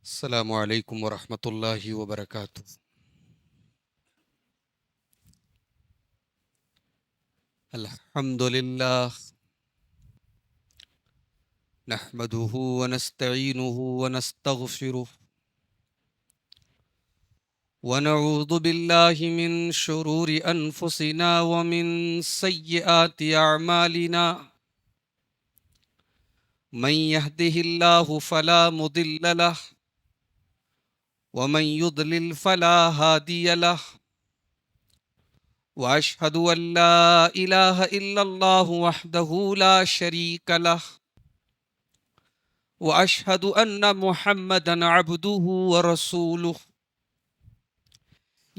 السلام علیکم ورحمۃ اللہ وبرکاتہ۔ الحمد للہ نحمده ونستعینه ونستغفره ونعوذ باللہ من شرور انفسنا ومن سیئات اعمالنا من يهده اللہ فلا مضل له ومن يضلل فلا هادی له واشهد ان لا الہ الا اللہ وحدہ لا شریک له واشهد ان محمدا عبده ورسوله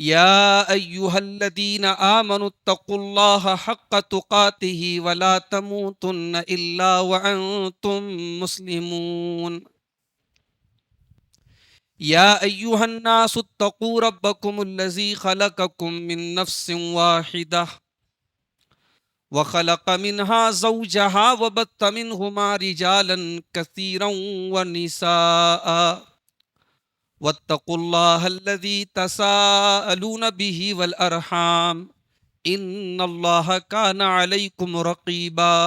يا ايها الذين آمنوا اتقوا الله حق تقاته ولا تموتن الا وانتم مسلمون يا ايها الناس اتقوا ربكم الذي خلقكم من نفس واحدة وخلق منها زوجها وبث منهما رجالا كثيرا ونساء واتقوا الله الذي تساءلون به والأرحام إن الله كان عليكم رقيبا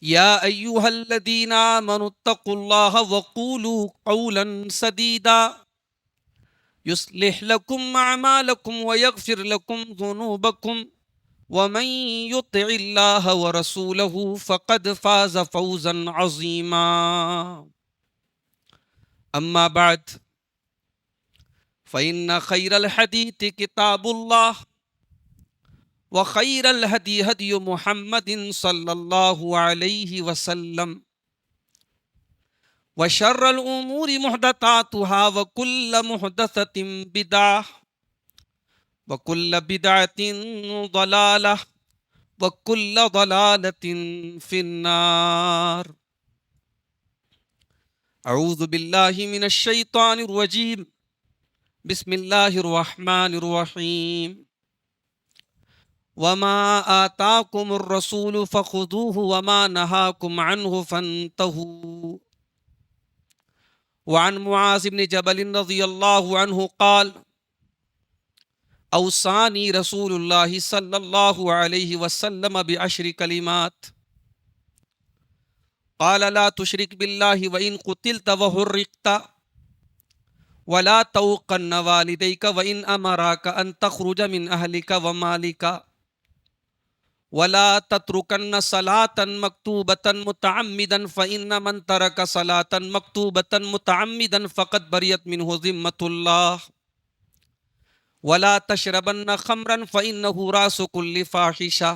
يا أيها الذين آمنوا اتقوا الله وقولوا قولا سديدا يصلح لكم أعمالكم ويغفر لكم ذنوبكم ومن يطع الله ورسوله فقد فاز فوزا عظيما أما بعد فإن خير الحديث كتاب الله وخير الهدي هدي محمد صلى الله عليه وسلم وشر الأمور محدثاتها وكل محدثة بدعة وكل بدعة ضلالة وكل ضلالة في النار اعوذ باللہ من الشیطان الرجیم بسم اللہ الرحمن الرحیم وما آتاکم الرسول فخذوه وما نہاکم عنہ فانتہوا وعن معاذ بن جبل رضی اللہ عنہ قال اوصانی رسول اللہ صلی اللہ علیہ وسلم بعشر کلمات قال لا تشرك بالله وإن قتلت وحرقت ولا توقن والديك وإن أمراك أن تخرج من أهلك ومالك ولا تتركن صلاة مكتوبة متعمدا فإن من ترك صلاة مكتوبة متعمدا فقد بريت منه ذمة الله ولا تشربن خمرا فإنه رأس كل فاحشة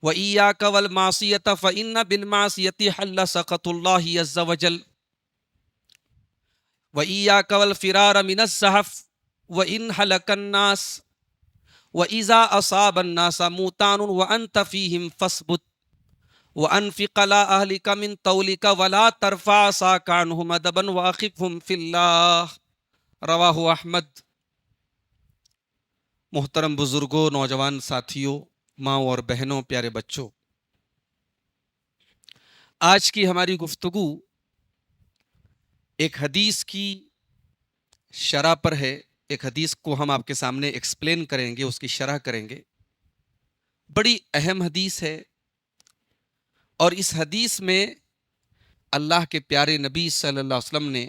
وَإِيَّاكَ وَالْمَعْصِيَةَ فَإِنَّ بِالْمَعْصِيَةِ حَلَّ سَخَطُ اللَّهِ عَزَّ وَجَلَّ وَإِيَّاكَ وَالْفِرَارَ مِنَ الزَّحْفِ وَإِنْ هَلَكَ النَّاسُ وَإِذَا أَصَابَ النَّاسَ مُوتَانٌ وَأَنْتَ فِيهِمْ فَاثْبُتْ وَأَنْفِقْ عَلَىٰ أَهْلِكَ مِنْ طَوْلِكَ وَلَا تَرْفَعْ عَصَاكَ عَنْهُمْ أَدَبًا وَأَخِفْهُمْ فِي اللَّهِ رواہ احمد۔ محترم بزرگوں، نوجوان ساتھیوں، ماؤں اور بہنوں، پیارے بچوں، آج کی ہماری گفتگو ایک حدیث کی شرح پر ہے۔ ایک حدیث کو ہم آپ کے سامنے ایکسپلین کریں گے، اس کی شرح کریں گے۔ بڑی اہم حدیث ہے، اور اس حدیث میں اللہ کے پیارے نبی صلی اللہ علیہ وسلم نے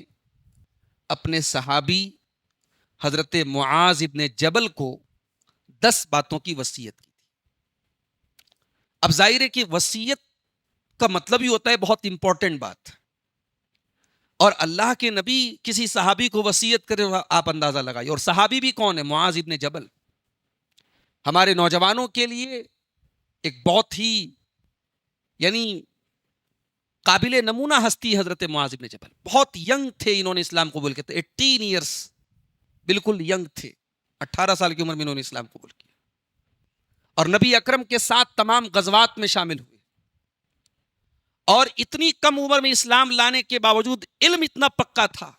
اپنے صحابی حضرت معاذ ابن جبل کو 10 باتوں کی وصیت کی۔ اب ظاہر ہے کہ وصیت کا مطلب ہی ہوتا ہے بہت امپورٹنٹ بات، اور اللہ کے نبی کسی صحابی کو وصیت کرے، آپ اندازہ لگائیے۔ اور صحابی بھی کون ہے؟ معاذ ابن جبل۔ ہمارے نوجوانوں کے لیے ایک بہت ہی قابل نمونہ ہستی حضرت معاذ ابن جبل۔ بہت ینگ تھے، انہوں نے اسلام قبول کیا تھا، 18 ایئرس، بالکل ینگ تھے، 18 سال کی عمر میں انہوں نے اسلام قبول کیا، اور نبی اکرم کے ساتھ تمام غزوات میں شامل ہوئے، اور اتنی کم عمر میں اسلام لانے کے باوجود علم اتنا پکا تھا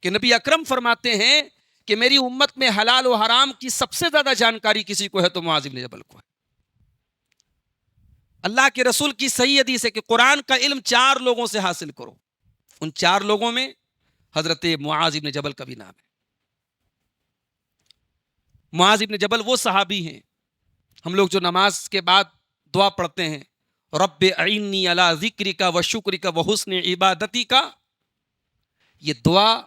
کہ نبی اکرم فرماتے ہیں کہ میری امت میں حلال و حرام کی سب سے زیادہ جانکاری کسی کو ہے تو معاذ بن جبل کو ہے۔ اللہ کے رسول کی صحیح حدیث ہے کہ قرآن کا علم 4 لوگوں سے حاصل کرو، ان 4 لوگوں میں حضرت معاذ ابن جبل کا بھی نام ہے. معاذ ابن جبل وہ صحابی ہیں، ہم لوگ جو نماز کے بعد دعا پڑھتے ہیں، رب اعنی علی ذکرک و شکرک و حسن عبادتی کا، یہ دعا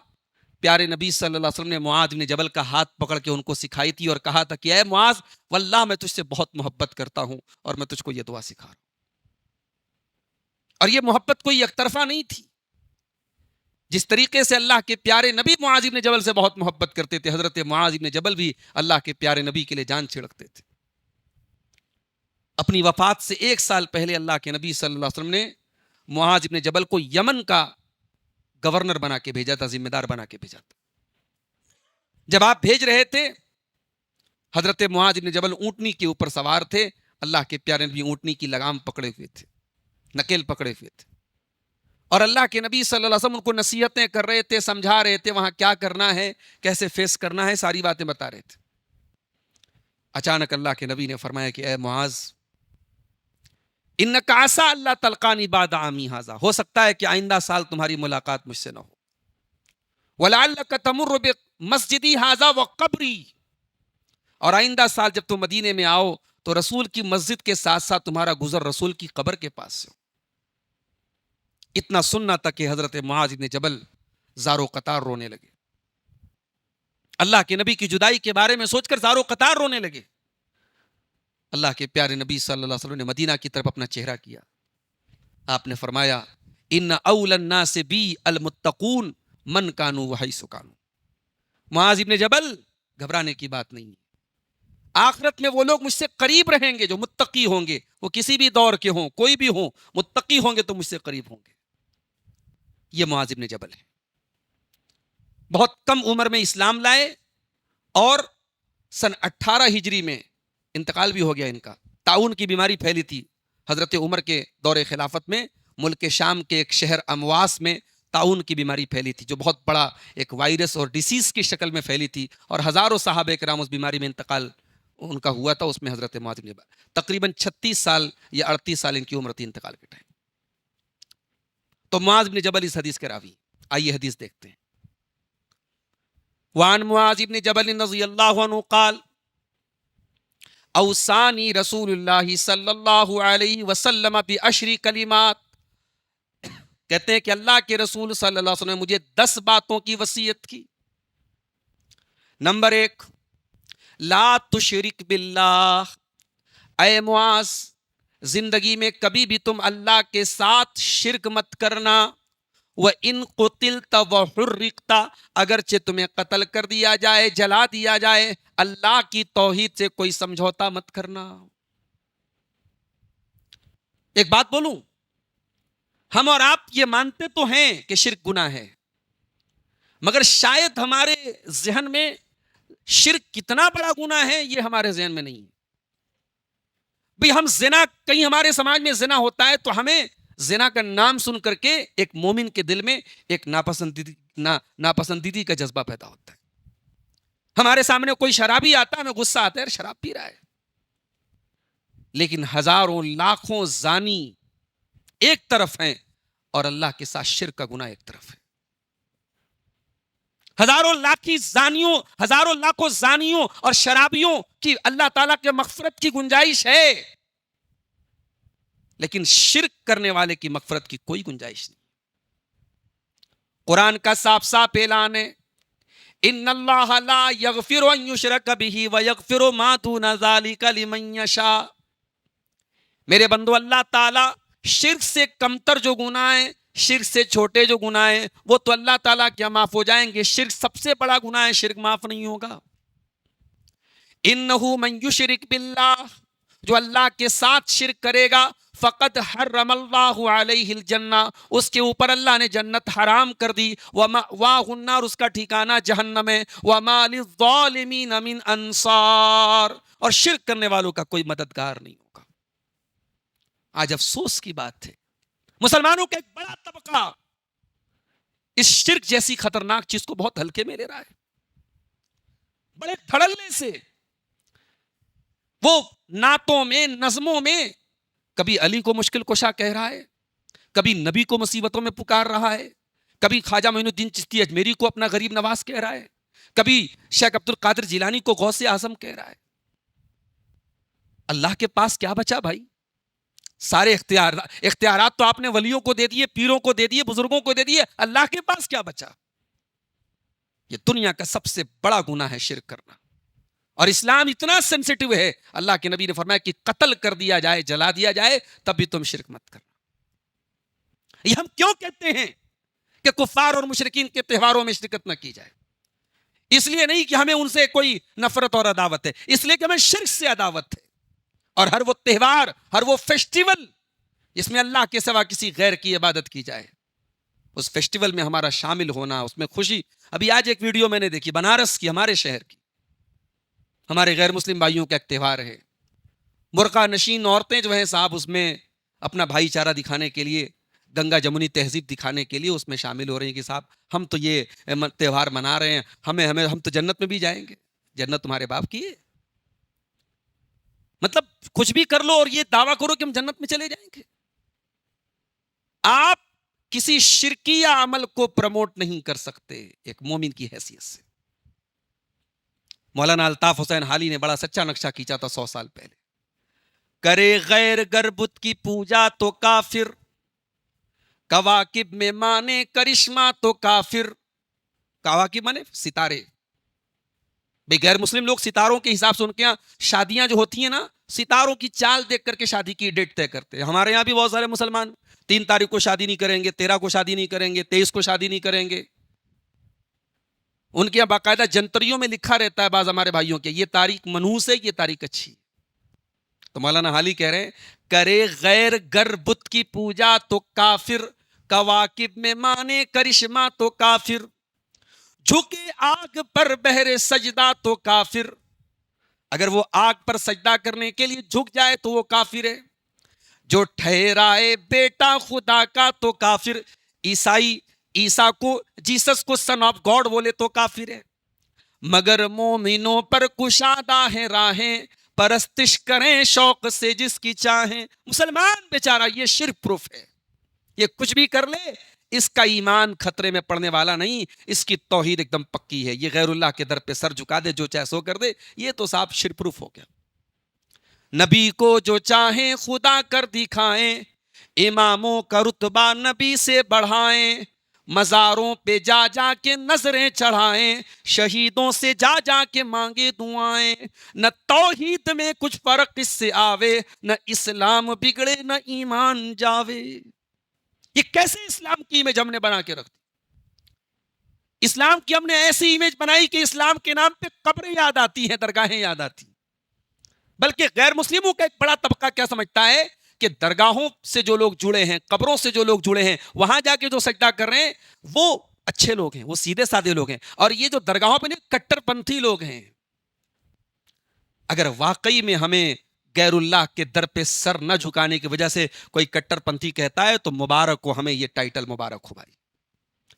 پیارے نبی صلی اللہ علیہ وسلم نے معاذ بن جبل کا ہاتھ پکڑ کے ان کو سکھائی تھی اور کہا تھا کہ اے معاذ، واللہ میں تجھ سے بہت محبت کرتا ہوں اور میں تجھ کو یہ دعا سکھا رہا ہوں. اور یہ محبت کوئی یک طرفہ نہیں تھی. جس طریقے سے اللہ کے پیارے نبی معاذ بن جبل سے بہت محبت کرتے تھے، حضرت معاذ بن جبل بھی اللہ کے پیارے نبی کے لیے جان چھڑکتے تھے. اپنی وفات سے 1 سال پہلے اللہ کے نبی صلی اللہ علیہ وسلم نے معاذ بن جبل کو یمن کا گورنر بنا کے بھیجا تھا، ذمہ دار بنا کے بھیجا تھا. جب آپ بھیج رہے تھے، حضرت معاذ بن جبل اونٹنی کے اوپر سوار تھے، اللہ کے پیارے نبی اونٹنی کی لگام پکڑے ہوئے تھے، نکیل پکڑے ہوئے تھے، اور اللہ کے نبی صلی اللہ علیہ وسلم ان کو نصیحتیں کر رہے تھے، سمجھا رہے تھے وہاں کیا کرنا ہے، کیسے فیس کرنا ہے، ساری باتیں بتا رہے تھے. اچانک اللہ کے نبی نے فرمایا کہ اے معاذ، انک عسیٰ اللہ تلقانی بعد عامی ھذا، ہو سکتا ہے کہ آئندہ سال تمہاری ملاقات مجھ سے نہ ہو. ولعلک تمر بمسجدی ھذا وقبری، اور آئندہ سال جب تم مدینے میں آؤ تو رسول کی مسجد کے ساتھ ساتھ تمہارا گزر رسول کی قبر کے پاس سے ہو. اتنا سننا تک کہ حضرت معاذ بن جبل زارو قطار رونے لگے. اللہ کے نبی کی جدائی کے بارے میں سوچ کر زارو قطار رونے لگے. اللہ کے پیارے نبی صلی اللہ علیہ وسلم نے مدینہ کی طرف اپنا چہرہ کیا. آپ نے فرمایا ان اول الناس بی المتقون من کانوا وحیث کانوا. معاذ بن جبل، گھبرانے کی بات نہیں ہے. آخرت میں وہ لوگ مجھ سے قریب رہیں گے جو متقی ہوں گے، وہ کسی بھی دور کے ہوں، کوئی بھی ہوں، متقی ہوں گے تو مجھ سے قریب ہوں گے. یہ معاذ بن جبل ہے. بہت کم عمر میں اسلام لائے اور سن 18 ہجری میں انتقال بھی ہو گیا ان کا. طاعون کی بیماری پھیلی تھی حضرت عمر کے دور خلافت میں. ملک شام کے ایک شہر امواس میں طاعون کی بیماری پھیلی تھی، جو بہت بڑا ایک وائرس اور ڈیسیز کی شکل میں پھیلی تھی، اور ہزاروں صحابہ کرام اس بیماری میں انتقال ان کا ہوا تھا. اس میں حضرت معاذ بن جبل تقریباً 36 سال یا 38 سال ان کی عمر تھی انتقال کے ٹائم. تو معاذ بن جبل اس حدیث کے راوی. آئیے حدیث دیکھتے ہیں. وعن معاذ بن جبل رضی اللہ عنہ قال اوصانی رسول اللہ صلی اللہ علیہ وسلم بعشر کلمات. کہتے ہیں کہ اللہ کے رسول صلی اللہ علیہ وسلم نے مجھے 10 باتوں کی وصیت کی. نمبر 1، لا تشرک باللہ. اے معاذ، زندگی میں کبھی بھی تم اللہ کے ساتھ شرک مت کرنا. وَإِن قُتِلْتَ وَحُرِّقْتَ، اگرچہ تمہیں قتل کر دیا جائے، جلا دیا جائے، اللہ کی توحید سے کوئی سمجھوتا مت کرنا. ایک بات بولوں، ہم اور آپ یہ مانتے تو ہیں کہ شرک گناہ ہے، مگر شاید ہمارے ذہن میں شرک کتنا بڑا گناہ ہے یہ ہمارے ذہن میں نہیں ہے. بھئی ہم زنا، کہیں ہمارے سماج میں زنا ہوتا ہے تو ہمیں زنا کا نام سن کر کے ایک مومن کے دل میں ایک ناپسندیدگی کا جذبہ پیدا ہوتا ہے. ہمارے سامنے کوئی شرابی آتا ہے، ہمیں غصہ آتا ہے، شراب پی رہا ہے. لیکن ہزاروں لاکھوں زانی ایک طرف ہیں اور اللہ کے ساتھ شرک کا گناہ ایک طرف ہے. ہزاروں لاکھوں زانیوں اور شرابیوں کی اللہ تعالیٰ کے مغفرت کی گنجائش ہے، لیکن شرک کرنے والے کی مغفرت کی کوئی گنجائش نہیں. قرآن کا صاف صاف اعلان ہے، ان اللہ لا یغفر ان یشرک بہ ویغفر ما دون ذلک لمن یشاء. میرے بندو، اللہ تعالیٰ شرک سے کمتر جو گناہ ہیں، شرک سے چھوٹے جو گناہ ہیں، وہ تو اللہ تعالیٰ کیا معاف ہو جائیں گے. شرک سب سے بڑا گناہ ہے، شرک معاف نہیں ہوگا. انہ من یشرک باللہ، جو اللہ کے ساتھ شرک کرے گا، فقد حرم اللہ علیہ الجنہ، اس کے اوپر اللہ نے جنت حرام کر دی. ومأواہ النار، اس کا ٹھکانہ جہنم ہے. وما للظالمین من انصار، اور شرک کرنے والوں کا کوئی مددگار نہیں ہوگا. آج افسوس کی بات ہے، مسلمانوں کا ایک بڑا طبقہ اس شرک جیسی خطرناک چیز کو بہت ہلکے میں لے رہا ہے. بڑے دھڑلے سے وہ نعتوں میں، نظموں میں کبھی علی کو مشکل کشا کہہ رہا ہے، کبھی نبی کو مصیبتوں میں پکار رہا ہے، کبھی خواجہ معین الدین چشتی اجمیری کو اپنا غریب نواز کہہ رہا ہے، کبھی شیخ عبد القادر جیلانی کو غوث اعظم کہہ رہا ہے. اللہ کے پاس کیا بچا بھائی؟ سارے اختیارات تو آپ نے ولیوں کو دے دیے، پیروں کو دے دیے، بزرگوں کو دے دیے، اللہ کے پاس کیا بچا؟ یہ دنیا کا سب سے بڑا گناہ ہے شرک کرنا. اور اسلام اتنا سینسیٹیو ہے، اللہ کے نبی نے فرمایا کہ قتل کر دیا جائے، جلا دیا جائے، تب بھی تم شرک مت کرنا. یہ ہم کیوں کہتے ہیں کہ کفار اور مشرکین کے تہواروں میں شرکت نہ کی جائے؟ اس لیے نہیں کہ ہمیں ان سے کوئی نفرت اور عداوت ہے، اس لیے کہ ہمیں شرک سے عداوت ہے. اور ہر وہ تہوار، ہر وہ فیسٹیول جس میں اللہ کے سوا کسی غیر کی عبادت کی جائے، اس فیسٹیول میں ہمارا شامل ہونا، اس میں خوشی. ابھی آج ایک ویڈیو میں نے دیکھی بنارس کی، ہمارے شہر کی، ہمارے غیر مسلم بھائیوں کا ایک تہوار ہے. برقع نشین عورتیں جو ہیں صاحب، اس میں اپنا بھائی چارہ دکھانے کے لیے، گنگا جمنی تہذیب دکھانے کے لیے اس میں شامل ہو رہے ہیں کہ صاحب ہم تو یہ تہوار منا رہے ہیں، ہم تو جنت میں بھی جائیں گے. جنت تمہارے باپ کی ہے؟ مطلب کچھ بھی کر لو اور یہ دعویٰ کرو کہ ہم جنت میں چلے جائیں گے. آپ کسی شرکیہ عمل کو پروموٹ نہیں کر سکتے ایک مومن کی حیثیت سے. مولانا الطاف حسین حالی نے بڑا سچا نقشہ کھینچا تھا 100 سال پہلے. کرے غیر گر بت کی پوجا تو کافر، کواکب میں مانے کرشمہ تو کافر. کواکب مانے ستارے. بھئی غیر مسلم لوگ ستاروں کے حساب سے ان کے یہاں شادیاں جو ہوتی ہیں نا، ستاروں کی چال دیکھ کر کے شادی کی ڈیٹ طے کرتے ہیں. ہمارے یہاں بھی بہت سارے مسلمان 3 تاریخ کو شادی نہیں کریں گے، 13 کو شادی نہیں کریں گے، 23 کو شادی نہیں کریں گے. ان کے یہاں باقاعدہ جنتریوں میں لکھا رہتا ہے بعض ہمارے بھائیوں کے، یہ تاریخ منحوس ہے، یہ تاریخ اچھی. تو مولانا حالی کہہ رہے ہیں کرے غیر گر بت کی پوجا تو کافر، کواکب میں مانے کرشمہ تو کافر، جھکے آگ پر بہر سجدہ تو کافر. اگر وہ آگ پر سجدہ کرنے کے لیے جھک جائے تو وہ کافر ہے. جو ٹھہرائے بیٹا خدا کا تو کافر. عیسیٰ کو، جیسس کو سن آف گاڈ بولے تو کافر ہے. مگر مومنوں پر کشادہ ہے راہیں، پرستش کریں شوق سے جس کی چاہیں. مسلمان بیچارہ یہ شرک پروف ہے، یہ کچھ بھی کر لے اس کا ایمان خطرے میں پڑنے والا نہیں، اس کی توحید ایک دم پکی ہے. یہ غیر اللہ کے در پہ سر جھکا دے، جو چاہے سو کر دے، یہ تو صاحب شرک پروف ہو گیا. نبی کو جو چاہیں خدا کر دکھائیں، اماموں کا رتبہ نبی سے بڑھائیں، مزاروں پہ جا جا کے نظریں چڑھائیں، شہیدوں سے جا جا کے مانگے دعائیں. نہ توحید میں کچھ فرق اس سے آوے، نہ اسلام بگڑے نہ ایمان جاوے. یہ کیسے اسلام کی امیج ہم نے بنا کے رکھ دی؟ اسلام کی ہم نے ایسی امیج بنائی کہ اسلام کے نام پہ قبریں یاد آتی ہیں، درگاہیں یاد آتی ہیں. بلکہ غیر مسلموں کا ایک بڑا طبقہ کیا سمجھتا ہے کہ درگاہوں سے جو لوگ جڑے ہیں، قبروں سے جو لوگ جڑے ہیں، وہاں جا کے جو سجدہ کر رہے ہیں وہ اچھے لوگ ہیں، وہ سیدھے سادے لوگ ہیں. اور یہ جو درگاہوں پہ کٹر پنتھی لوگ ہیں. اگر واقعی میں ہمیں غیر اللہ کے در پہ سر نہ جھکانے کی وجہ سے کوئی کٹر پنتھی کہتا ہے تو مبارک ہو، ہمیں یہ ٹائٹل مبارک ہو بھائی.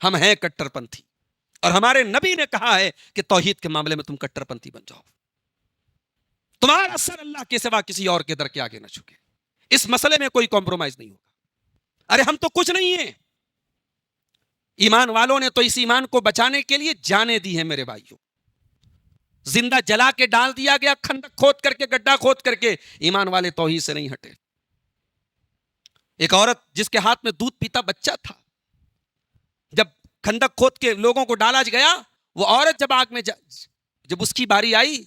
ہم ہیں کٹر پنتھی، اور ہمارے نبی نے کہا ہے کہ توحید کے معاملے میں تم کٹر پنتھی بن جاؤ. تمہارا سر اللہ کے سوا کسی اور کے در کے آگے نہ جھکے. اس مسئلے میں کوئی کمپرومائز نہیں ہوگا. ارے ہم تو کچھ نہیں ہیں. ایمان والوں نے تو اس ایمان کو بچانے کے لیے جانیں دی ہیں میرے بھائیوں. زندہ جلا کے ڈال دیا گیا، خندق کھود کر کے، گڈھا کھود کر کے. ایمان والے توحید سے نہیں ہٹے. ایک عورت جس کے ہاتھ میں دودھ پیتا بچہ تھا، جب خندق کھود کے لوگوں کو ڈالا گیا، وہ عورت جب آگ میں جب اس کی باری آئی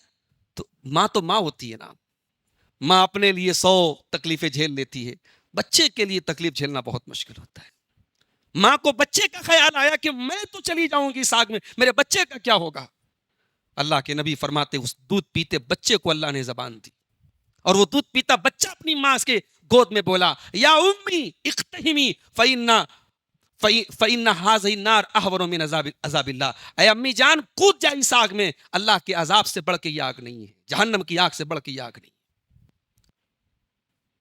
تو ماں ہوتی ہے نا، ماں اپنے لیے 100 تکلیفیں جھیل لیتی ہے، بچے کے لیے تکلیف جھیلنا بہت مشکل ہوتا ہے. ماں کو بچے کا خیال آیا کہ میں تو چلی جاؤں گی اس آگ میں، میرے بچے کا کیا ہوگا. اللہ کے نبی فرماتے اس دودھ پیتے بچے کو اللہ نے زبان دی، اور وہ دودھ پیتا بچہ اپنی ماں کے گود میں بولا، یا امی اقتحمی فَإِنَّ هَذِهِ النَّارُ أَحْوَنُ مِنْ عَذَابِ اللَّهِ. اے امی جان کود جا اس آگ میں، اللہ کے عذاب سے بڑھ کے یہ آگ نہیں ہے، جہنم کی آگ سے بڑھ کے یہ آگ نہیں.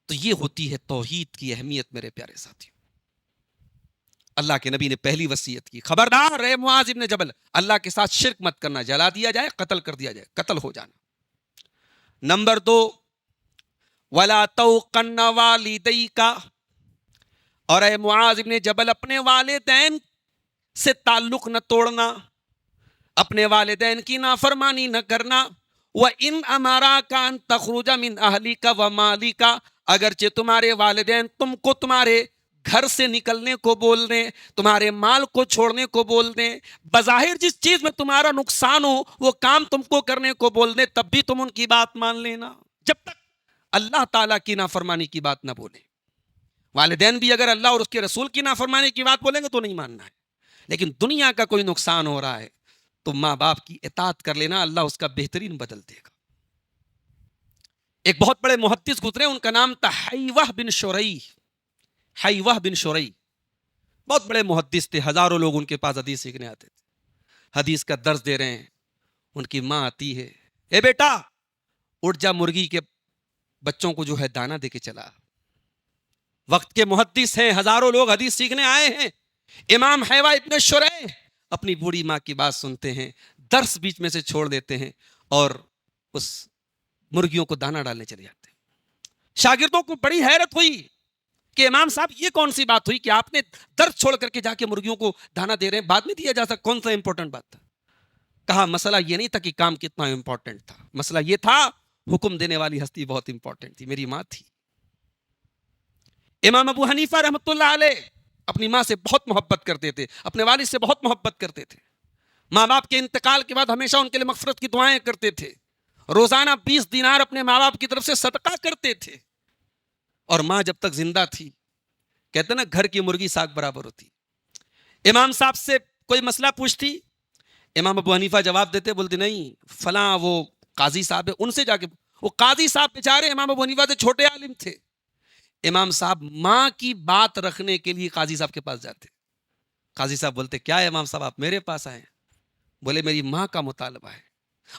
تو یہ ہوتی ہے توحید کی اہمیت میرے پیارے ساتھیوں. اللہ کے نبی نے پہلی وصیت کی، خبردار اے معاذ ابن جبل، اللہ کے ساتھ شرک مت کرنا، جلا دیا جائے، قتل کر دیا جائے، قتل ہو جانا. نمبر 2، وَلَا تَوْقَنَّ وَالِدَيْكَ، اور اے معاذ ابن جبل اپنے والدین سے تعلق نہ توڑنا، اپنے والدین کی نافرمانی نہ کرنا، وَإِنْ أَمَرَاكَ أَن تَخْرُجَ مِنْ أَهْلِكَ وَمَالِكَ، اگرچہ تمہارے والدین تم کو تمہارے گھر سے نکلنے کو بول دیں، تمہارے مال کو چھوڑنے کو بول دیں، بظاہر جس چیز میں تمہارا نقصان ہو وہ کام تم کو کرنے کو بول دیں، تب بھی تم ان کی بات مان لینا، جب تک اللہ تعالیٰ کی نافرمانی کی بات نہ بولیں۔ والدین بھی اگر اللہ اور اس کے رسول کی نافرمانی کی بات بولیں گے تو نہیں ماننا ہے، لیکن دنیا کا کوئی نقصان ہو رہا ہے تو ماں باپ کی اطاعت کر لینا، اللہ اس کا بہترین بدل دے گا۔ ایک بہت بڑے محدث گزرے، ان کا نام تھا حیوہ بن شریح، حیوہ بن شریح، بہت بڑے محدث تھے، ہزاروں لوگ ان کے پاس حدیث سیکھنے آتے تھے، حدیث کا درس دے رہے ہیں، ان کی ماں آتی ہے، اے بیٹا اٹھ جا، مرغی کے بچوں کو جو ہے دانہ دے کے چلا۔ وقت کے محدث ہیں، ہزاروں لوگ حدیث سیکھنے آئے ہیں، امام حیوہ ابن شریح اپنی بوڑھی ماں کی بات سنتے ہیں، درس بیچ میں سے چھوڑ دیتے ہیں اور اس مرغیوں کو دانہ ڈالنے چلے جاتے ہیں۔ شاگردوں کو بڑی حیرت ہوئی کہ امام صاحب یہ کون سی بات ہوئی کہ آپ نے درس چھوڑ کر کے جا کے مرغیوں کو دانہ دے رہے ہیں، بعد میں دیا جا سکتا، کون سا امپورٹنٹ بات تھا؟ کہا مسئلہ یہ نہیں تھا کہ کام کتنا امپورٹنٹ تھا، مسئلہ یہ تھا حکم دینے والی ہستی بہت امپورٹنٹ تھی، میری ماں تھی۔ امام ابو حنیفہ رحمۃ اللہ علیہ اپنی ماں سے بہت محبت کرتے تھے، اپنے والد سے بہت محبت کرتے تھے، ماں باپ کے انتقال کے بعد ہمیشہ ان کے لیے مغفرت کی دعائیں کرتے تھے، روزانہ 20 دینار اپنے ماں باپ کی طرف سے صدقہ کرتے تھے، اور ماں جب تک زندہ تھی، کہتے نا گھر کی مرغی ساگ برابر ہوتی۔ امام صاحب سے کوئی مسئلہ پوچھتی، امام ابو حنیفہ جواب دیتے، بولتے نہیں فلاں وہ قاضی صاحب ہے، ان سے جا کے، وہ قاضی صاحب بیچارے امام ابو حنیفہ سے چھوٹے عالم تھے، امام صاحب ماں کی بات رکھنے کے لیے قاضی صاحب کے پاس جاتے، قاضی صاحب بولتے کیا ہے امام صاحب آپ میرے پاس آئے؟ بولے میری ماں کا مطالبہ ہے،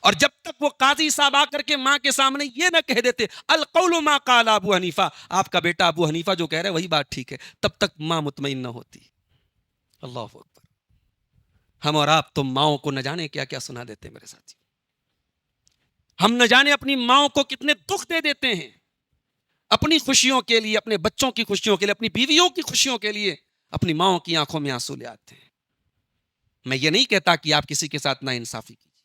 اور جب تک وہ قاضی صاحب آ کر کے ماں کے سامنے یہ نہ کہہ دیتے القول ما قال ابو حنیفہ، آپ کا بیٹا ابو حنیفہ جو کہہ رہے وہی بات ٹھیک ہے، تب تک ماں مطمئن نہ ہوتی۔ اللہ اکبر، ہم اور آپ تو ماؤں کو نہ جانے کیا کیا سنا دیتے ہیں میرے ساتھی، ہم نہ جانے اپنی ماؤں کو کتنے دکھ دے دیتے ہیں، اپنی خوشیوں کے لیے، اپنے بچوں کی خوشیوں کے لیے، اپنی بیویوں کی خوشیوں کے لیے اپنی ماؤں کی آنکھوں میں آنسو لے آتے ہیں۔ میں یہ نہیں کہتا کہ آپ کسی کے ساتھ نا انصافی کیجیے،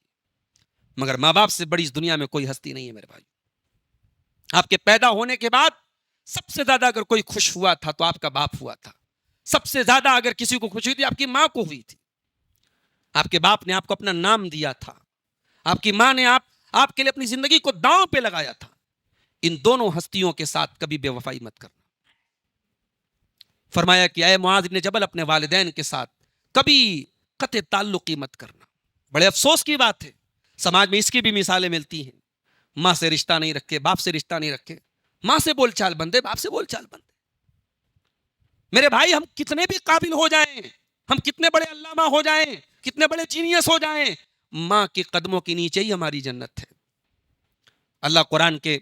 مگر ماں باپ سے بڑی اس دنیا میں کوئی ہستی نہیں ہے میرے بھائی۔ آپ کے پیدا ہونے کے بعد سب سے زیادہ اگر کوئی خوش ہوا تھا تو آپ کا باپ ہوا تھا، سب سے زیادہ اگر کسی کو خوشی تھی آپ کی ماں کو ہوئی تھی، آپ کے باپ نے آپ کو اپنا نام دیا تھا، آپ کی ماں نے آپ کے لیے اپنی زندگی کو داؤں پہ لگایا تھا۔ ان دونوں ہستیوں کے ساتھ کبھی بے وفائی مت کرنا۔ فرمایا کہ اے معاذ بن جبل اپنے والدین کے ساتھ کبھی قطع تعلقی مت کرنا۔ بڑے افسوس کی بات ہے، سماج میں اس کی بھی مثالیں ملتی ہیں، ماں سے رشتہ نہیں رکھے، باپ سے رشتہ نہیں رکھے، ماں سے بول چال بندے، باپ سے بول چال بندے۔ میرے بھائی ہم کتنے بھی قابل ہو جائیں، ہم کتنے بڑے علامہ ہو جائیں، کتنے بڑے جینیس ہو جائیں، ماں کے قدموں کے نیچے ہی ہماری جنت ہے۔ اللہ قرآن کے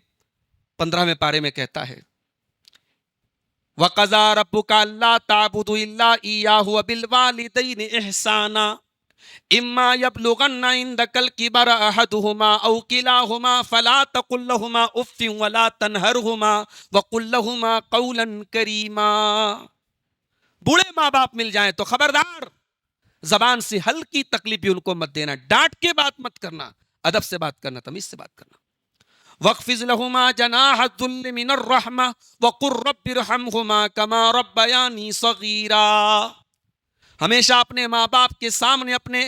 15ویں پارے میں کہتا ہے وَقَضَىٰ رَبُّكَ أَلَّا تَعْبُدُوا إِلَّا إِيَّاهُ وَبِالْوَالِدَيْنِ إِحْسَانًا إِمَّا يَبْلُغَنَّ عِندَكَ الْكِبَرَ أَحَدُهُمَا أَوْ كِلَاهُمَا فَلَا تَقُل لَّهُمَا أُفٍّ وَلَا تَنْهَرْهُمَا وَقُل لَّهُمَا قَوْلًا كَرِيمًا۔ بوڑھے ماں باپ مل جائیں تو خبردار زبان سے ہلکی تکلیف بھی ان کو مت دینا، ڈانٹ کے بات مت کرنا، ادب سے بات کرنا، تمیز سے بات کرنا۔ وَاخْفِضْ لَهُمَا جَنَاحَ الذُّلِّ مِنَ الرَّحْمَةِ وَقُل رَّبِّ ارْحَمْهُمَا كَمَا رَبَّيَانِي صَغِيرًا۔ ہمیشہ اپنے ماں باپ کے سامنے اپنے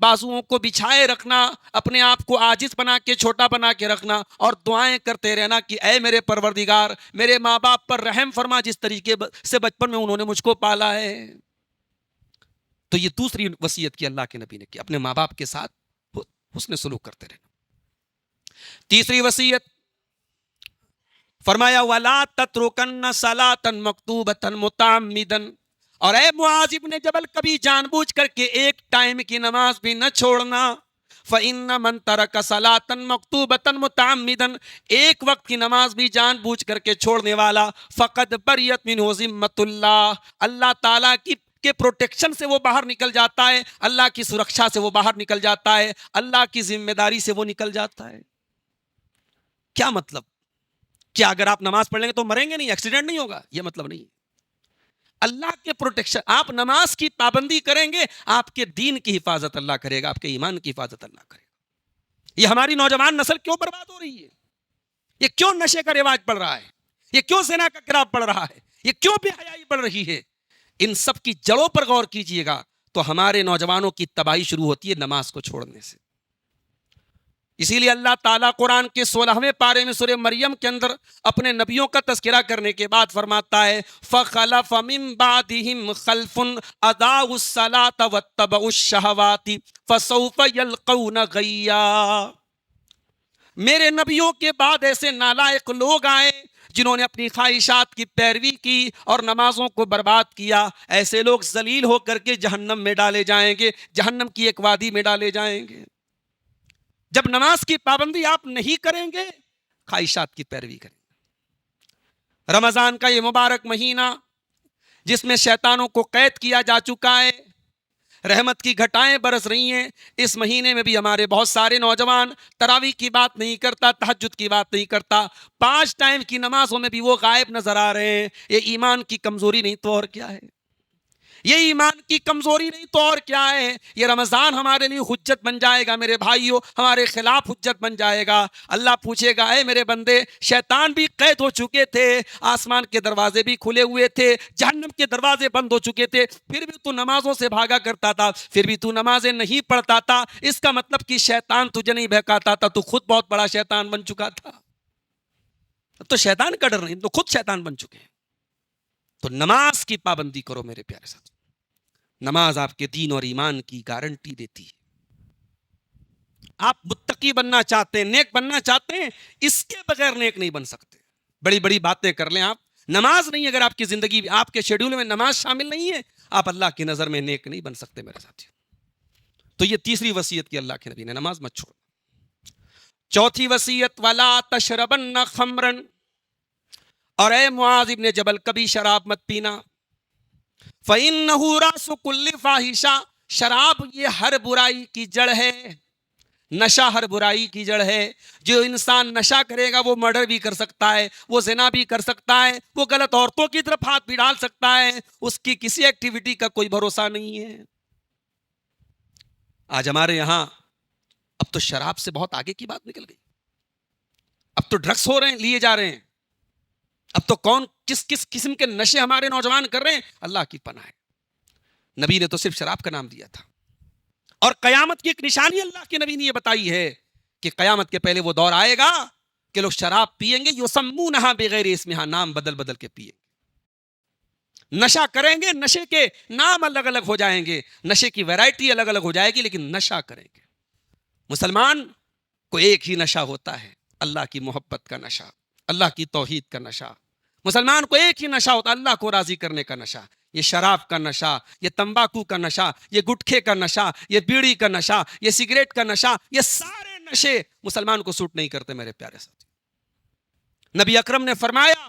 بازوؤں کو بچھائے رکھنا، اپنے آپ کو عاجز بنا کے، چھوٹا بنا کے رکھنا، اور دعائیں کرتے رہنا کہ اے میرے پروردگار میرے ماں باپ پر رحم فرما، جس طریقے سے بچپن میں انہوں نے مجھ کو پالا ہے۔ تو یہ دوسری وصیت کی اللہ کے نبی نے کی، اپنے ماں باپ کے ساتھ حسن سلوک کرتے رہنا۔ تیسری وصیت فرمایا وَلَا تَتْرُكَنَّ صَلَاةً مَكْتُوبَةً مُتَعَمِّدًا، اور اے معاذ ابن جبل کبھی جان بوجھ کر کے ایک ٹائم کی نماز بھی نہ چھوڑنا۔ فَإِنَّ مَن تَرَكَ صَلَاةً مَكْتُوبَةً مُتَعَمِّدًا، ایک وقت کی نماز بھی جان بوجھ کر کے چھوڑنے والا فَقَدْ بَرِيَتْ مِنْهُ ذِمَّةُ اللَّهِ، اللہ تعالیٰ کے پروٹیکشن سے وہ باہر نکل جاتا ہے، اللہ کی سرکشا سے وہ باہر نکل جاتا ہے، اللہ کی ذمہ داری سے وہ نکل جاتا ہے۔ کیا مطلب؟ کیا اگر آپ نماز پڑھ لیں گے تو مریں گے نہیں، ایکسیڈنٹ نہیں ہوگا؟ یہ مطلب نہیں ہے۔ اللہ کے پروٹیکشن. آپ نماز کی پابندی کریں گے, آپ کے دین کی حفاظت اللہ کرے گا, آپ کے ایمان کی حفاظت اللہ کرے گا. یہ ہماری نوجوان نسل کیوں برباد ہو رہی ہے؟ یہ کیوں نشے کا رواج بڑھ رہا ہے؟ یہ کیوں زنا کا گراف بڑھ رہا ہے؟ یہ کیوں بے حیائی بڑھ رہی ہے؟ ان سب کی جڑوں پر غور کیجئے گا تو ہمارے نوجوانوں کی تباہی شروع ہوتی ہے نماز کو چھوڑنے سے. اسی لیے اللہ تعالیٰ قرآن کے 16ویں پارے میں سورہ مریم کے اندر اپنے نبیوں کا تذکرہ کرنے کے بعد فرماتا ہے فَخَلَفَ مِن بَعْدِهِمْ خَلْفٌ أَضَاعُوا الصَّلَاةَ وَاتَّبَعُوا الشَّهَوَاتِ فَسَوْفَ يَلْقَوْنَ غَيًّا. میرے نبیوں کے بعد ایسے نالائق لوگ آئے جنہوں نے اپنی خواہشات کی پیروی کی اور نمازوں کو برباد کیا. ایسے لوگ ذلیل ہو کر کے جہنم میں ڈالے جائیں گے, جہنم کی ایک وادی میں ڈالے جائیں گے. جب نماز کی پابندی آپ نہیں کریں گے, خواہشات کی پیروی کریں گے. رمضان کا یہ مبارک مہینہ جس میں شیطانوں کو قید کیا جا چکا ہے, رحمت کی گھٹائیں برس رہی ہیں, اس مہینے میں بھی ہمارے بہت سارے نوجوان تراویح کی بات نہیں کرتا, تہجد کی بات نہیں کرتا, 5 ٹائم کی نمازوں میں بھی وہ غائب نظر آ رہے ہیں. یہ ایمان کی کمزوری نہیں تو اور کیا ہے؟ یہ ایمان کی کمزوری نہیں تو اور کیا ہے؟ یہ رمضان ہمارے لیے حجت بن جائے گا میرے بھائیوں, ہمارے خلاف حجت بن جائے گا. اللہ پوچھے گا اے میرے بندے, شیطان بھی قید ہو چکے تھے, آسمان کے دروازے بھی کھلے ہوئے تھے, جہنم کے دروازے بند ہو چکے تھے, پھر بھی تو نمازوں سے بھاگا کرتا تھا, پھر بھی تو نمازیں نہیں پڑھتا تھا. اس کا مطلب کہ شیطان تجھے نہیں بہکاتا تھا, تو خود بہت بڑا شیطان بن چکا تھا. اب تو شیطان کا ڈر نہیں, تو خود شیطان بن چکے ہیں. تو نماز کی پابندی کرو میرے پیارے ساتھ. نماز آپ کے دین اور ایمان کی گارنٹی دیتی ہے. آپ متقی بننا چاہتے ہیں, نیک بننا چاہتے ہیں, اس کے بغیر نیک نہیں بن سکتے. بڑی بڑی باتیں کر لیں آپ, نماز نہیں, اگر آپ کی زندگی آپ کے شیڈول میں نماز شامل نہیں ہے, آپ اللہ کی نظر میں نیک نہیں بن سکتے میرے ساتھیوں. تو یہ تیسری وصیت کی اللہ کے نبی نے, نماز مت چھوڑ. چوتھی وصیت وَلَا تَشْرَبَنَّ خَمْرًا, اور اے معاذ ابن جبل کبھی شراب مت پینا. فَإِنَّهُ رَأْسُ كُلِّ فَاحِشَةٍ, شراب یہ ہر برائی کی جڑ ہے, نشہ ہر برائی کی جڑ ہے. جو انسان نشہ کرے گا وہ مرڈر بھی کر سکتا ہے, وہ زنا بھی کر سکتا ہے, وہ غلط عورتوں کی طرف ہاتھ بھی ڈال سکتا ہے, اس کی کسی ایکٹیویٹی کا کوئی بھروسہ نہیں ہے. آج ہمارے یہاں اب تو شراب سے بہت آگے کی بات نکل گئی. اب تو ڈرگس ہو رہے ہیں, لیے جا رہے ہیں. اب تو کون کس قسم کے نشے ہمارے نوجوان کر رہے ہیں, اللہ کی پناہ ہے. نبی نے تو صرف شراب کا نام دیا تھا. اور قیامت کی ایک نشانی اللہ کے نبی نے یہ بتائی ہے کہ قیامت کے پہلے وہ دور آئے گا کہ لوگ شراب پیئیں گے, یسمونہا بغیر اسمہا, نام بدل بدل کے پیئیں گے. نشہ کریں گے, نشے کے نام الگ الگ ہو جائیں گے, نشے کی ویرائٹی الگ الگ ہو جائے گی, لیکن نشہ کریں گے. مسلمان کو ایک ہی نشہ ہوتا ہے, اللہ کی محبت کا نشہ, اللہ کی توحید کا نشہ. مسلمان کو ایک ہی نشہ ہوتا ہے, اللہ کو راضی کرنے کا نشہ. یہ شراب کا نشہ, یہ تمباکو کا نشہ, یہ گٹکھے کا نشہ, یہ بیڑی کا نشہ, یہ سگریٹ کا نشہ, یہ سارے نشے مسلمان کو سوٹ نہیں کرتے میرے پیارے ساتھی. نبی اکرم نے فرمایا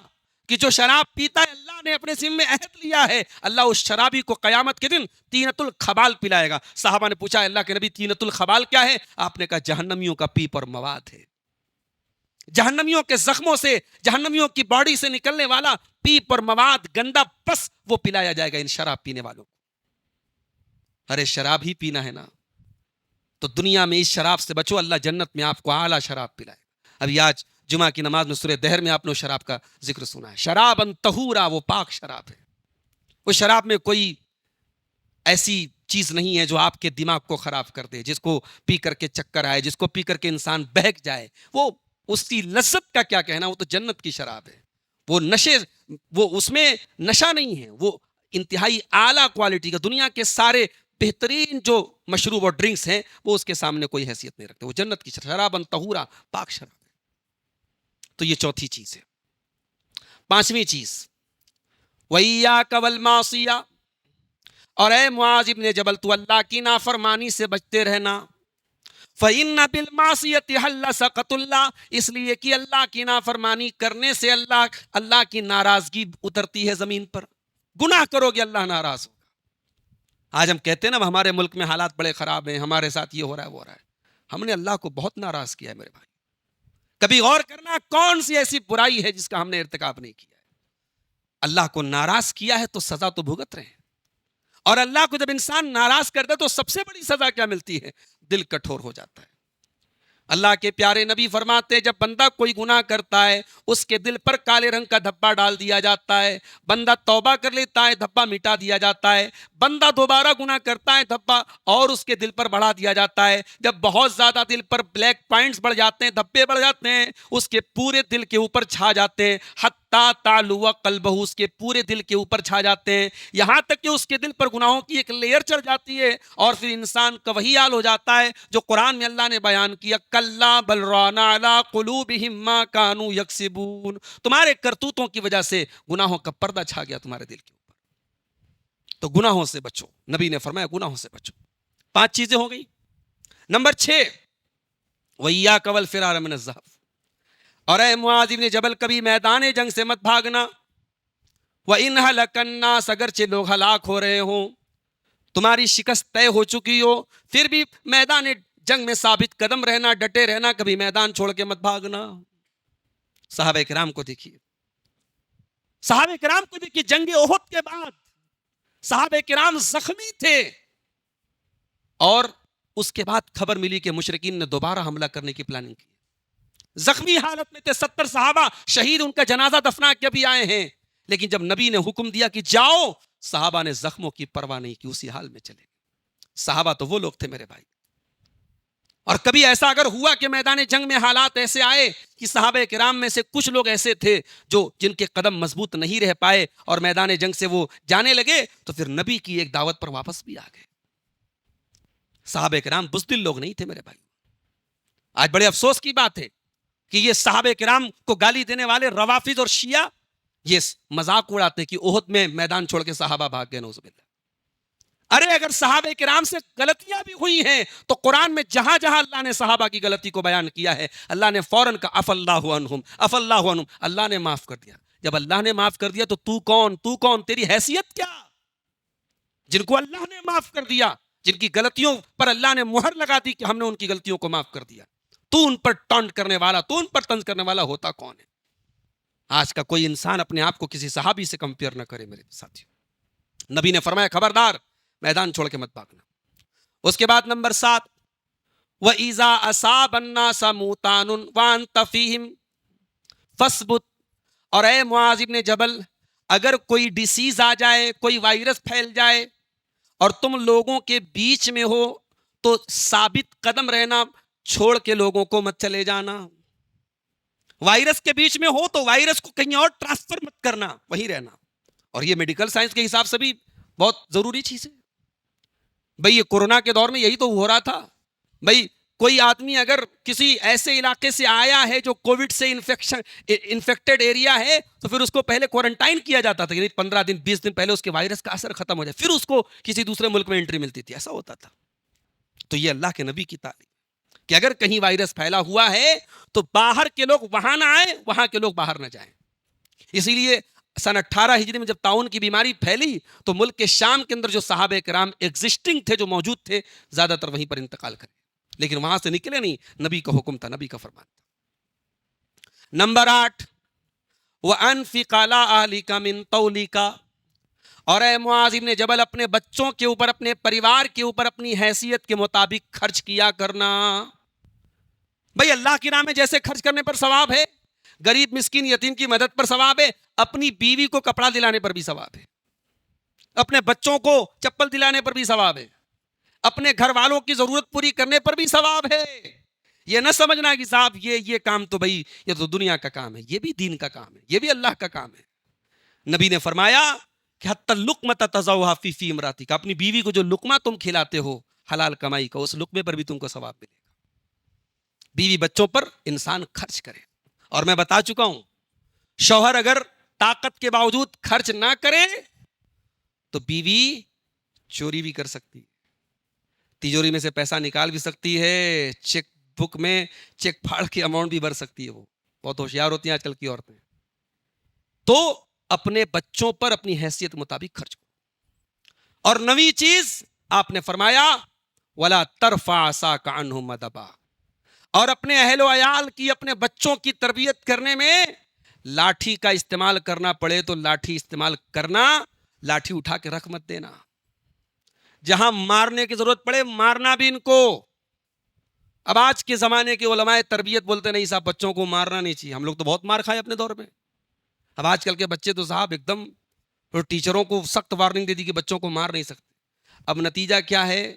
کہ جو شراب پیتا ہے, اللہ نے اپنے ذمہ عہد لیا ہے, اللہ اس شرابی کو قیامت کے دن طینۃ الخبال پلائے گا. صحابہ نے پوچھا اللہ کے نبی طینۃ الخبال کیا ہے؟ آپ نے کہا جہنمیوں کا پیپ اور مواد ہے. جہنمیوں کے زخموں سے, جہنمیوں کی باڈی سے نکلنے والا پیپ اور مواد, گندا پس, وہ پلایا جائے گا ان شراب پینے والوں کو. ارے شراب ہی پینا ہے نا, تو دنیا میں اس شراب سے بچو, اللہ جنت میں آپ کو اعلیٰ شراب پلائے. ابھی آج جمعہ کی نماز میں سورہ دہر میں آپ نے شراب کا ذکر سنا ہے. شرابن طہورا, وہ پاک شراب ہے. وہ شراب میں کوئی ایسی چیز نہیں ہے جو آپ کے دماغ کو خراب کر دے, جس کو پی کر کے چکر آئے, جس کو پی کر کے انسان بہک جائے. وہ اس کی لذت کا کیا کہنا, وہ تو جنت کی شراب ہے. وہ نشے, وہ اس میں نشہ نہیں ہے, وہ انتہائی اعلیٰ کوالٹی کا, دنیا کے سارے بہترین جو مشروب اور ڈرنکس ہیں وہ اس کے سامنے کوئی حیثیت نہیں رکھتے. وہ جنت کی شرابن طہورا, پاک شراب ہے. تو یہ چوتھی چیز ہے. پانچویں چیز وَإِيَّاكَ وَالْمَعْصِيَةَ, اور اے معاذ ابن جبل تو اللہ کی نافرمانی سے بچتے رہنا. فَإِنَّ بِالْمَعْصِيَةِ حَلَّ سَخَطُ اللَّهِ, اس لیے کہ اللہ کی نافرمانی کرنے سے اللہ کی ناراضگی اترتی ہے زمین پر. گناہ کرو گے اللہ ناراض ہوگا. آج ہم کہتے ہیں نا ہمارے ملک میں حالات بڑے خراب ہیں, ہمارے ساتھ یہ ہو رہا ہے وہ ہو رہا ہے. ہم نے اللہ کو بہت ناراض کیا ہے میرے بھائی. کبھی غور کرنا کون سی ایسی برائی ہے جس کا ہم نے ارتکاب نہیں کیا ہے. اللہ کو ناراض کیا ہے تو سزا تو بھگت رہے ہیں، اور اللہ کو جب انسان ناراض کرتا ہے تو سب سے بڑی سزا کیا ملتی ہے؟ دل کٹھور ہو جاتا ہے۔ اللہ کے پیارے نبی فرماتے ہیں جب بندہ کوئی گناہ کرتا ہے اس کے دل پر کالے رنگ کا دھبا ڈال دیا جاتا ہے، بندہ توبہ کر لیتا ہے دھبا مٹا دیا جاتا ہے، بندہ دوبارہ گناہ کرتا ہے دھبا اور اس کے دل پر بڑھا دیا جاتا ہے، جب بہت زیادہ دل پر بلیک پوائنٹس بڑھ جاتے ہیں، دھبے بڑھ جاتے ہیں، اس کے پورے دل کے اوپر چھا جاتے ہیں، حتی تعلو قلبہ، اس کے پورے دل کے اوپر چھا جاتے ہیں، یہاں تک کہ اس کے دل پر گناہوں کی ایک لیئر چڑھ جاتی ہے، اور پھر انسان کا وہی حال ہو جاتا ہے جو قرآن میں اللہ نے بیان کیا، کلا بل ران علی قلوبہم ما کانوا یکسبون، تمہارے کرتوتوں کی وجہ سے گناہوں کا پردہ چھا گیا تمہارے دل کے اوپر۔ تو گناہوں سے بچو، نبی نے فرمایا گناہوں سے بچو۔ 5 چیزیں ہو گئی۔ نمبر 6، وَإِيَّاكَ وَالْفِرَارَ مِنَ الزَّحْفِ، اور اے معاذ بن جبل کبھی میدان جنگ سے مت بھاگنا، وَإِنْ هَلَكَ النَّاسُ، اگرچہ لوگ ہلاک ہو رہے ہوں، تمہاری شکست طے ہو چکی ہو، پھر بھی میدان جنگ میں ثابت قدم رہنا، ڈٹے رہنا، کبھی میدان چھوڑ کے مت بھاگنا۔ صحابہ کرام کو دیکھیے، صحابہ کرام کو دیکھیے، جنگ احد کے بعد صحابہ کرام زخمی تھے، اور اس کے بعد خبر ملی کہ مشرکین نے دوبارہ حملہ کرنے کی پلاننگ کی، زخمی حالت میں تھے، 70 صحابہ شہید، ان کا جنازہ دفنا کے بھی آئے ہیں، لیکن جب نبی نے حکم دیا کہ جاؤ، صحابہ نے زخموں کی پرواہ نہیں کی، اسی حال میں چلے۔ صحابہ تو وہ لوگ تھے میرے بھائی۔ اور کبھی ایسا اگر ہوا کہ میدان جنگ میں حالات ایسے آئے کہ صحابہ کرام میں سے کچھ لوگ ایسے تھے جو جن کے قدم مضبوط نہیں رہ پائے اور میدان جنگ سے وہ جانے لگے، تو پھر نبی کی ایک دعوت پر واپس بھی آ گئے۔ صحابہ کرام بزدل لوگ نہیں تھے میرے بھائی۔ آج بڑے افسوس کی بات ہے کہ یہ صحابہ کرام کو گالی دینے والے روافض اور شیعہ یہ مذاق اڑاتے کہ احد میں میدان چھوڑ کے صحابہ بھاگ گئے، نعوذ باللہ۔ ارے اگر صحابہ کرام سے غلطیاں بھی ہوئی ہیں تو قرآن میں جہاں جہاں اللہ نے صحابہ کی غلطی کو بیان کیا ہے، اللہ نے فوراً کہا عفا اللہ عنہم، عفا اللہ عنہم، اللہ نے معاف کر دیا۔ جب اللہ نے معاف کر دیا تو تو کون، تیری حیثیت کیا؟ جن کو اللہ نے معاف کر دیا، جن کی غلطیوں پر اللہ نے مہر لگا دی کہ ہم نے ان کی غلطیوں کو معاف کر دیا، تو ان پر ٹانٹ کرنے والا، تو ان پر طنز کرنے والا ہوتا کون ہے؟ آج کا کوئی انسان اپنے آپ کو کسی صحابی سے کمپیئر نہ کرے میرے ساتھیوں۔ نبی نے فرمایا خبردار میدان چھوڑ کے مت بھاگنا۔ اس کے بعد نمبر 7، وَإِذَا أَصَابَ النَّاسَ مُوتَانٌ وَأَنْتَ فِيهِمْ فَاثْبُتْ، اور اے معاذ بن جبل اگر کوئی ڈیسیز آ جائے، کوئی وائرس پھیل جائے اور تم لوگوں کے بیچ میں ہو تو ثابت قدم رہنا، چھوڑ کے لوگوں کو مت چلے جانا۔ وائرس کے بیچ میں ہو تو وائرس کو کہیں اور ٹرانسفر مت کرنا، وہیں رہنا۔ اور یہ میڈیکل سائنس کے حساب سے بھی بہت ضروری چیز ہے بھئی۔ یہ کورونا کے دور میں یہی تو ہو رہا تھا بھئی، کوئی آدمی اگر کسی ایسے علاقے سے آیا ہے جو کووڈ سے انفیکٹڈ ایریا ہے تو پھر اس کو پہلے کوارنٹائن کیا جاتا تھا، یعنی 15 دن 20 دن پہلے اس کے وائرس کا اثر ختم ہو جائے، پھر اس کو کسی دوسرے ملک میں انٹری ملتی تھی، ایسا ہوتا تھا۔ تو یہ اللہ کے نبی کی تعلیم کہ اگر کہیں وائرس پھیلا ہوا ہے تو باہر کے لوگ وہاں نہ آئیں، وہاں کے لوگ باہر نہ جائیں۔ اسی لیے سن 18 ہجری میں جب طاعون کی بیماری پھیلی تو ملک کے شام کے اندر جو صحابہ کرام ایگزسٹنگ تھے، جو موجود تھے، زیادہ تر وہیں پر انتقال کرے، لیکن وہاں سے نکلے نہیں، نبی کا حکم تھا، نبی کا فرمان تھا۔ نمبر 8، وَأَنْفِقْ عَلَىٰ أَهْلِكَ مِنْ طَوْلِكَ، اور اے معاذ بن جبل اپنے بچوں کے اوپر، اپنے پریوار کے اوپر اپنی حیثیت کے مطابق خرچ کیا کرنا۔ بھئی اللہ کی راہ میں جیسے خرچ کرنے پر ثواب ہے، غریب مسکین یتیم کی مدد پر ثواب ہے، اپنی بیوی کو کپڑا دلانے پر بھی ثواب ہے، اپنے بچوں کو چپل دلانے پر بھی ثواب ہے، اپنے گھر والوں کی ضرورت پوری کرنے پر بھی ثواب ہے۔ یہ نہ سمجھنا کہ صاحب یہ کام تو بھئی یہ تو دنیا کا کام ہے، یہ بھی دین کا کام ہے، یہ بھی اللہ کا کام ہے۔ نبی نے فرمایا کہ حتی اللقمۃ تضعها فی امراتک، اپنی بیوی کو جو لقمہ تم کھلاتے ہو حلال کمائی کا، اس لقمے پر بھی تم کو ثواب ملے گا۔ بیوی بچوں پر انسان خرچ کرے، اور میں بتا چکا ہوں شوہر اگر طاقت کے باوجود خرچ نہ کرے تو بیوی چوری بھی کر سکتی ہے، تجوری میں سے پیسہ نکال بھی سکتی ہے، چیک بک میں چیک پھاڑ کے اماؤنٹ بھی بھر سکتی ہے، وہ بہت ہوشیار ہوتی ہیں آج کل کی عورتیں۔ تو اپنے بچوں پر اپنی حیثیت مطابق خرچ کرو۔ اور نویں چیز آپ نے فرمایا وَلَا تَرْفَعْ عَصَاكَ عَنْهُمْ مَدَبًا، اور اپنے اہل و عیال کی، اپنے بچوں کی تربیت کرنے میں لاٹھی کا استعمال کرنا پڑے تو لاٹھی استعمال کرنا، لاٹھی اٹھا کے رکھ مت دینا. جہاں مارنے کی ضرورت پڑے مارنا بھی ان کو. اب آج کے زمانے کے علماء تربیت بولتے نہیں صاحب بچوں کو مارنا نہیں چاہیے. ہم لوگ تو بہت مار کھائے اپنے دور میں. اب آج کل کے بچے تو صاحب ایک دم ٹیچروں کو سخت وارننگ دے دی کہ بچوں کو مار نہیں سکتے. اب نتیجہ کیا ہے؟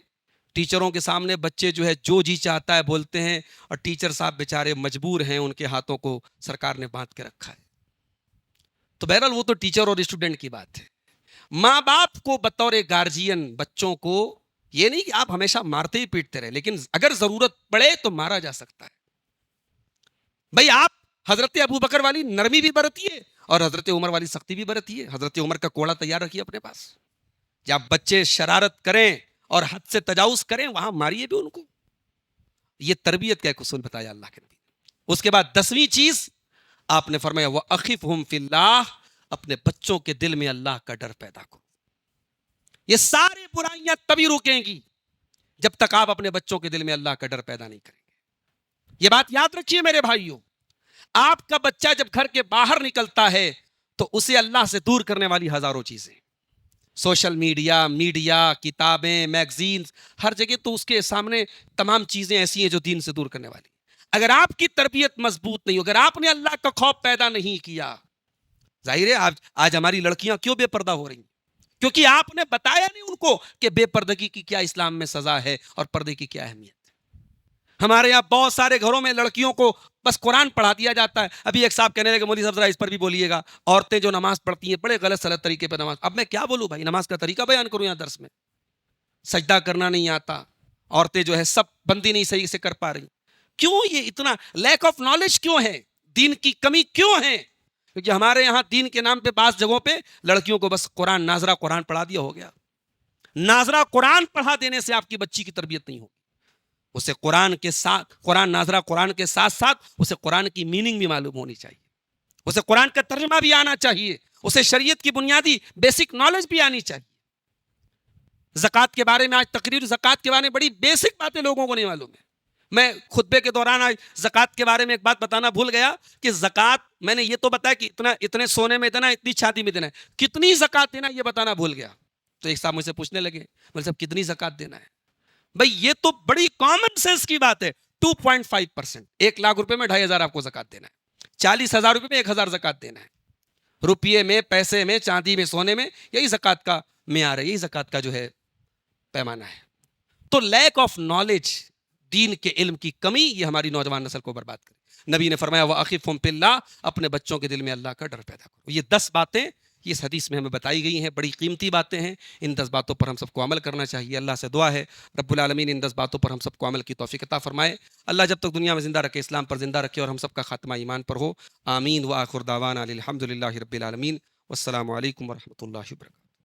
ٹیچروں کے سامنے بچے جو ہے جو جی چاہتا ہے بولتے ہیں، اور ٹیچر صاحب بیچارے مجبور ہیں، ان کے ہاتھوں کو سرکار نے باندھ کے رکھا ہے. تو بہرحال وہ تو ٹیچر اور اسٹوڈنٹ کی بات ہے. ماں باپ کو بطور گارجین بچوں کو یہ نہیں کہ آپ ہمیشہ مارتے ہی پیٹتے رہے، لیکن اگر ضرورت پڑے تو مارا جا سکتا ہے. بھائی آپ حضرت ابو بکر والی نرمی بھی برتیے اور حضرت عمر والی سختی بھی برتیے. حضرت عمر کا کوڑا تیار رکھیے اپنے پاس. جب بچے شرارت کریں اور حد سے تجاوز کریں وہاں ماریے بھی ان کو. یہ تربیت کا ایک اصول بتایا اللہ کے نبی. اس کے بعد 10ویں چیز آپ نے فرمایا وَأَخِفْهُمْ فِي اللَّهِ، اپنے بچوں کے دل میں اللہ کا ڈر پیدا کرو. یہ ساری برائیاں تبھی رکیں گی جب تک آپ اپنے بچوں کے دل میں اللہ کا ڈر پیدا نہیں کریں گے. یہ بات یاد رکھیے میرے بھائیوں، آپ کا بچہ جب گھر کے باہر نکلتا ہے تو اسے اللہ سے دور کرنے والی ہزاروں چیزیں، سوشل میڈیا، کتابیں، میگزینز، ہر جگہ تو اس کے سامنے تمام چیزیں ایسی ہیں جو دین سے دور کرنے والی. اگر آپ کی تربیت مضبوط نہیں ہو، اگر آپ نے اللہ کا خوف پیدا نہیں کیا، ظاہر ہے آج ہماری لڑکیاں کیوں بے پردہ ہو رہی ہیں؟ کیونکہ آپ نے بتایا نہیں ان کو کہ بے پردگی کی کیا اسلام میں سزا ہے اور پردے کی کیا اہمیت. ہمارے یہاں بہت سارے گھروں میں لڑکیوں کو بس قرآن پڑھا دیا جاتا ہے. ابھی ایک صاحب کہنے لگے مولوی صاحب ذرا اس پر بھی بولیے گا، عورتیں جو نماز پڑھتی ہیں بڑے غلط سلط طریقے پہ نماز. اب میں کیا بولوں بھائی، نماز کا طریقہ بیان کروں یہاں درس میں؟ سجدہ کرنا نہیں آتا، عورتیں جو ہے سب بندی نہیں صحیح سے کر پا رہی. کیوں یہ اتنا لیک آف نالج کیوں ہے؟ دین کی کمی کیوں ہے؟ کیونکہ ہمارے یہاں دین کے نام پہ بعض جگہوں پہ لڑکیوں کو بس قرآن ناظرہ قرآن پڑھا دیا ہو گیا. ناظرہ قرآن پڑھا دینے سے آپ کی بچی کی تربیت نہیں ہوگی. اسے قرآن کے ساتھ ناظرہ قرآن کے ساتھ ساتھ اسے قرآن کی میننگ بھی معلوم ہونی چاہیے، اسے قرآن کا ترجمہ بھی آنا چاہیے، اسے شریعت کی بنیادی بیسک نالج بھی آنی چاہیے. زکوٰۃ کے بارے میں آج تقریر زکوٰۃ کے بارے میں بڑی بیسک باتیں لوگوں کو نہیں معلوم ہے. میں خطبے کے دوران آج زکوٰۃ کے بارے میں ایک بات بتانا بھول گیا کہ زکوٰۃ میں نے یہ تو بتایا کہ اتنے سونے میں دینا، اتنی چھاتی میں دینا ہے، کتنی زکوٰۃ دینا یہ بتانا بھول گیا. تو ایک صاحب مجھ سے پوچھنے لگے مولوی صاحب کتنی زکوٰۃ دینا ہے؟ بھائی یہ تو بڑی کامن سینس کی بات ہے. 2.5%، 1,00,000 روپے میں 2,500 آپ کو زکوٰۃ دینا ہے. 40,000 روپے میں 1,000 زکوٰۃ دینا ہے. روپیے میں، پیسے میں، چاندی میں، سونے میں، یہی زکوٰۃ کا معیار ہے، یہی زکوٰۃ کا جو ہے پیمانہ ہے. تو لیک آف نالج، دین کے علم کی کمی، یہ ہماری نوجوان نسل کو برباد کرے. نبی نے فرمایا وَأَخِفْهُمْ فِي اللَّهِ، اپنے بچوں کے دل میں اللہ کا ڈر پیدا کرو. یہ 10 باتیں اس حدیث میں ہمیں بتائی گئی ہیں، بڑی قیمتی باتیں ہیں. ان 10 باتوں پر ہم سب کو عمل کرنا چاہیے. اللہ سے دعا ہے رب العالمین ان 10 باتوں پر ہم سب کو عمل کی توفیق عطا فرمائے. اللہ جب تک دنیا میں زندہ رکھے اسلام پر زندہ رکھے اور ہم سب کا خاتمہ ایمان پر ہو. آمین. وآخر دعوانا الحمدللہ رب العالمین. والسلام علیکم ورحمۃ اللہ وبرکاتہ.